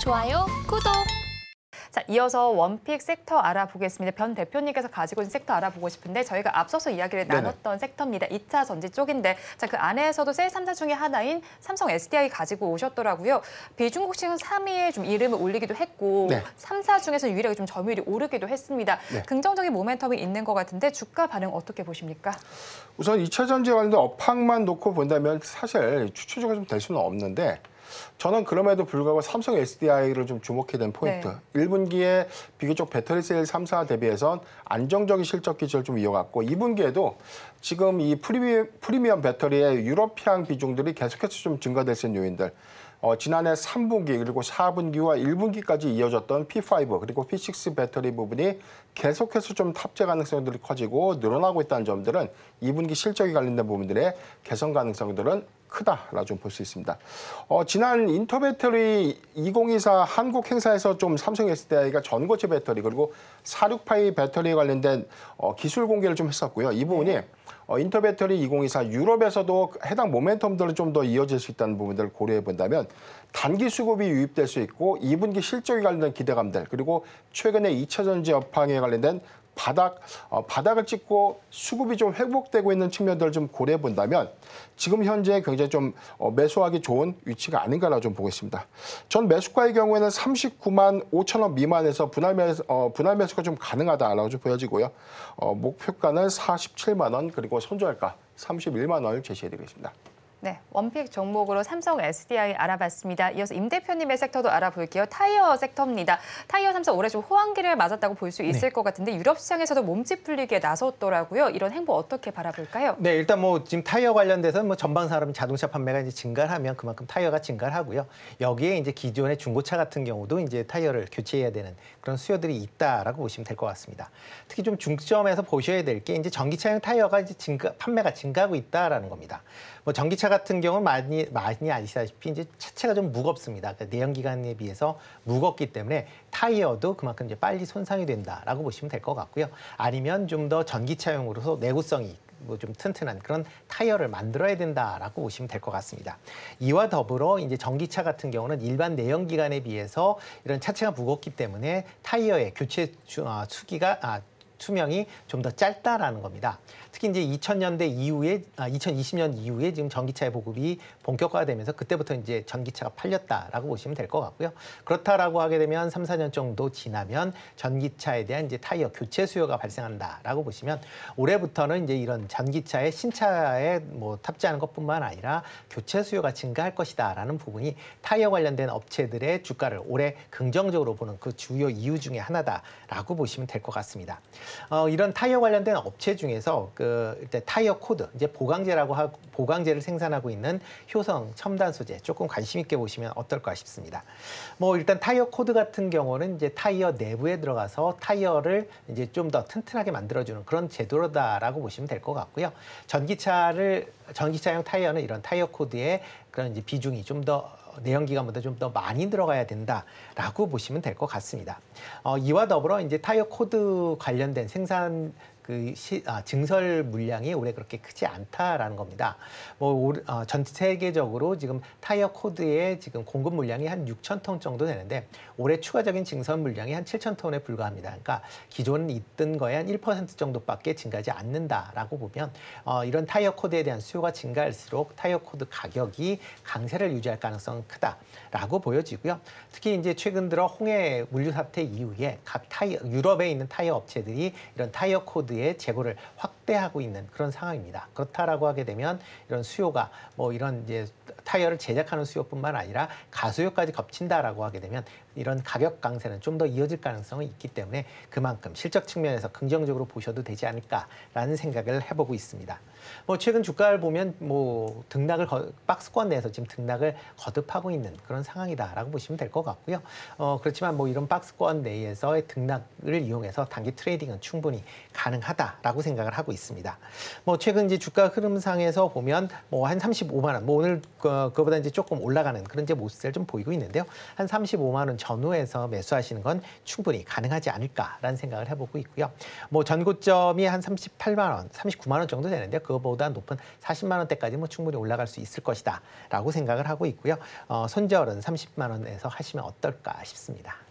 좋아요, 구독! 자, 이어서 원픽 섹터 알아보겠습니다. 변 대표님께서 가지고 있는 섹터 알아보고 싶은데 저희가 앞서서 이야기를 나눴던 섹터입니다. 2차 전지 쪽인데 자, 그 안에서도 셀 3사 중에 하나인 삼성 SDI 가지고 오셨더라고요. 비중국 시장 3위에 좀 이름을 올리기도 했고 3사 중에서 유일하게 좀 점유율이 오르기도 했습니다. 긍정적인 모멘텀이 있는 것 같은데 주가 반응 어떻게 보십니까? 우선 2차 전지 관련된 업황만 놓고 본다면 사실 추천주가 좀 될 수는 없는데 저는 그럼에도 불구하고 삼성 SDI를 좀 주목해야 되는 포인트. 1분기에 비교적 배터리 셀 3사 대비해선 안정적인 실적 기조를 좀 이어갔고 2분기에도 지금 이 프리미엄 배터리의 유럽향 비중들이 계속해서 좀 증가될 수 있는 요인들. 지난해 3분기 그리고 4분기와 1분기까지 이어졌던 P5 그리고 P6 배터리 부분이 계속해서 좀 탑재 가능성들이 커지고 늘어나고 있다는 점들은 2분기 실적에 관련된 부분들의 개선 가능성들은 크다라고 좀 볼 수 있습니다. 지난 인터배터리 2024 한국 행사에서 좀 삼성 SDI가 전고체 배터리 그리고 468 배터리에 관련된 기술 공개를 좀 했었고요. 이 부분이 인터배터리 2024 유럽에서도 해당 모멘텀들은 좀 더 이어질 수 있다는 부분들을 고려해 본다면 단기 수급이 유입될 수 있고 2분기 실적에 관련된 기대감들 그리고 최근에 2차 전지 업황에 관련된 바닥을 찍고 수급이 좀 회복되고 있는 측면들을 좀 고려해 본다면 지금 현재 굉장히 좀 매수하기 좋은 위치가 아닌가라고 좀 보고 있습니다. 전 매수가의 경우에는 39만 5천 원 미만에서 분할 매수가 좀 가능하다라고 좀 보여지고요. 목표가는 47만 원 그리고 손절가 31만 원을 제시해드리겠습니다. 네, 원픽 종목으로 삼성 SDI 알아봤습니다. 이어서 임 대표님의 섹터도 알아볼게요. 타이어 섹터입니다. 타이어 3사 올해 좀 호황기를 맞았다고 볼 수 있을 것 같은데 유럽 시장에서도 몸집 풀리기에 나섰더라고요. 이런 행보 어떻게 바라볼까요? 네, 일단 뭐 지금 타이어 관련돼서는 뭐 전방 산업 자동차 판매가 이제 증가를 하면 그만큼 타이어가 증가를 하고요. 여기에 이제 기존의 중고차 같은 경우도 이제 타이어를 교체해야 되는 그런 수요들이 있다라고 보시면 될 것 같습니다. 특히 좀 중점에서 보셔야 될 게 이제 전기차용 타이어가 이제 판매가 증가하고 있다라는 겁니다. 뭐 전기차 같은 경우는 많이 아시다시피 이제 차체가 좀 무겁습니다. 그러니까 내연기관에 비해서 무겁기 때문에 타이어도 그만큼 이제 빨리 손상이 된다라고 보시면 될 것 같고요. 아니면 좀 더 전기차용으로서 내구성이 뭐 좀 튼튼한 그런 타이어를 만들어야 된다라고 보시면 될 것 같습니다. 이와 더불어 이제 전기차 같은 경우는 일반 내연기관에 비해서 이런 차체가 무겁기 때문에 타이어의 교체 수명이 좀 더 짧다라는 겁니다. 특히 이제 2000년대 이후에 2020년 이후에 지금 전기차의 보급이 본격화되면서 그때부터 이제 전기차가 팔렸다라고 보시면 될 것 같고요. 그렇다라고 하게 되면 3, 4년 정도 지나면 전기차에 대한 이제 타이어 교체 수요가 발생한다라고 보시면 올해부터는 이제 이런 전기차의 신차에 뭐 탑재하는 것뿐만 아니라 교체 수요가 증가할 것이다라는 부분이 타이어 관련된 업체들의 주가를 올해 긍정적으로 보는 그 주요 이유 중에 하나다라고 보시면 될 것 같습니다. 이런 타이어 관련된 업체 중에서 일단 타이어 코드, 이제 보강제를 생산하고 있는 효성 첨단 소재 조금 관심 있게 보시면 어떨까 싶습니다. 뭐 일단 타이어 코드 같은 경우는 이제 타이어 내부에 들어가서 타이어를 이제 좀 더 튼튼하게 만들어주는 그런 제도다라고 보시면 될 것 같고요. 전기차용 타이어는 이런 타이어 코드의 그런 이제 비중이 좀 더 내연기관보다 좀 더 많이 들어가야 된다라고 보시면 될 것 같습니다. 이와 더불어 이제 타이어 코드 관련된 생산 증설 물량이 올해 그렇게 크지 않다라는 겁니다. 전 세계적으로 지금 타이어 코드의 지금 공급 물량이 한 6,000톤 정도 되는데 올해 추가적인 증설 물량이 한 7,000톤에 불과합니다. 그러니까 기존 있던 거에 한 1% 정도밖에 증가하지 않는다라고 보면 이런 타이어 코드에 대한 수요가 증가할수록 타이어 코드 가격이 강세를 유지할 가능성은 크다라고 보여지고요. 특히 이제 최근 들어 홍해 물류 사태 이후에 유럽에 있는 타이어 업체들이 이런 타이어 코드의 재고를 확대하고 있는 그런 상황입니다. 그렇다라고 하게 되면 이런 수요가 뭐 이런 이제 타이어를 제작하는 수요뿐만 아니라 가수요까지 겹친다라고 하게 되면 이런 가격 강세는 좀 더 이어질 가능성이 있기 때문에 그만큼 실적 측면에서 긍정적으로 보셔도 되지 않을까라는 생각을 해보고 있습니다. 뭐 최근 주가를 보면 뭐 박스권 내에서 지금 등락을 거듭하고 있는 그런 상황이다라고 보시면 될 것 같고요. 그렇지만 뭐 이런 박스권 내에서의 등락을 이용해서 단기 트레이딩은 충분히 가능하다라고 생각을 하고 있습니다. 뭐 최근 이제 주가 흐름상에서 보면 뭐 한 35만 원, 뭐 오늘 그거보다 이제 조금 올라가는 그런 이제 모습을 좀 보이고 있는데요. 한 35만 원 전후에서 매수하시는 건 충분히 가능하지 않을까라는 생각을 해보고 있고요. 뭐 전고점이 한 38만 원, 39만 원 정도 되는데 그거보다 높은 40만 원대까지 뭐 충분히 올라갈 수 있을 것이다라고 생각을 하고 있고요. 손절은 30만 원에서 하시면 어떨까 싶습니다.